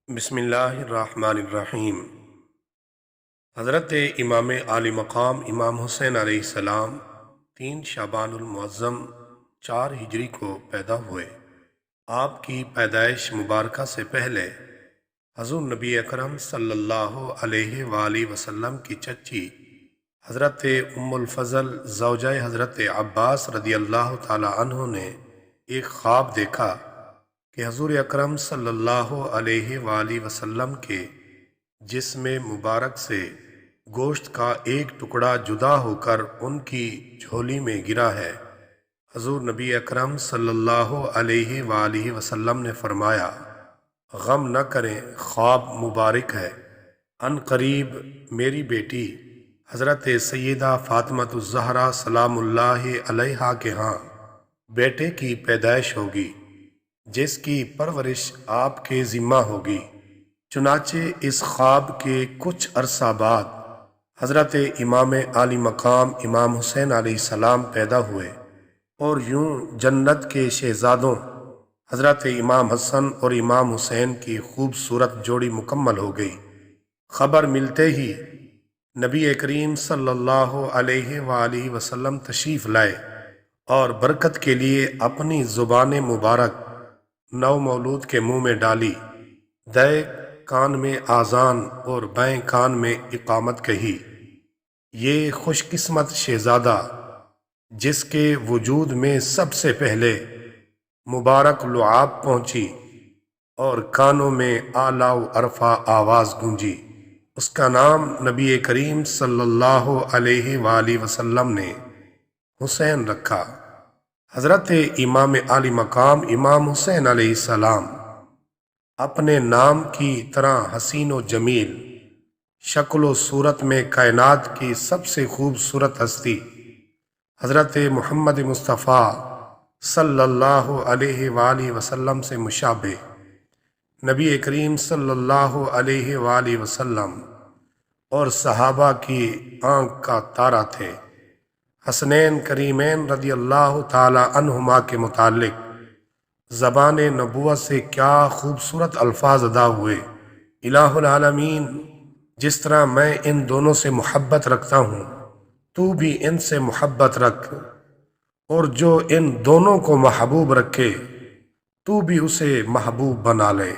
بسم اللہ الرحمن الرحیم۔ حضرت امام عالی مقام امام حسین علیہ السلام 3 شعبان المعظم 4 ہجری کو پیدا ہوئے۔ آپ کی پیدائش مبارکہ سے پہلے حضور نبی اکرم صلی اللہ علیہ وآلہ وسلم کی چچی حضرت ام الفضل زوجہ حضرت عباس رضی اللہ تعالی عنہ نے ایک خواب دیکھا کہ حضور اکرم صلی اللہ علیہ وآلہ وسلم کے جسم مبارک سے گوشت کا ایک ٹکڑا جدا ہو کر ان کی جھولی میں گرا ہے۔ حضور نبی اکرم صلی اللہ علیہ وآلہ وسلم نے فرمایا، غم نہ کریں، خواب مبارک ہے۔ ان قریب میری بیٹی حضرت سیدہ فاطمۃ الزہرا سلام اللہ علیہا کے ہاں بیٹے کی پیدائش ہوگی، جس کی پرورش آپ کے ذمہ ہوگی۔ چنانچہ اس خواب کے کچھ عرصہ بعد حضرت امام عالی مقام امام حسین علیہ السلام پیدا ہوئے، اور یوں جنت کے شہزادوں حضرت امام حسن اور امام حسین کی خوبصورت جوڑی مکمل ہو گئی۔ خبر ملتے ہی نبی کریم صلی اللہ علیہ وآلہ وسلم تشریف لائے اور برکت کے لیے اپنی زبان مبارک نو مولود کے منہ میں ڈالی، دائیں کان میں آذان اور بائیں کان میں اقامت کہی۔ یہ خوش قسمت شہزادہ جس کے وجود میں سب سے پہلے مبارک لعاب پہنچی اور کانوں میں اعلیٰ و عرفہ آواز گونجی، اس کا نام نبی کریم صلی اللہ علیہ وآلہ وسلم نے حسین رکھا۔ حضرت امام عالی مقام امام حسین علیہ السلام اپنے نام کی طرح حسین و جمیل، شکل و صورت میں کائنات کی سب سے خوبصورت ہستی حضرت محمد مصطفیٰ صلی اللہ علیہ وآلہ وسلم سے مشابہ نبی کریم صلی اللہ علیہ وآلہ وسلم اور صحابہ کی آنکھ کا تارا تھے۔ حسنین کریمین رضی اللہ تعالی عنہما کے متعلق زبان نبوت سے کیا خوبصورت الفاظ ادا ہوئے، الہ العالمین، جس طرح میں ان دونوں سے محبت رکھتا ہوں تو بھی ان سے محبت رکھ، اور جو ان دونوں کو محبوب رکھے تو بھی اسے محبوب بنا لے۔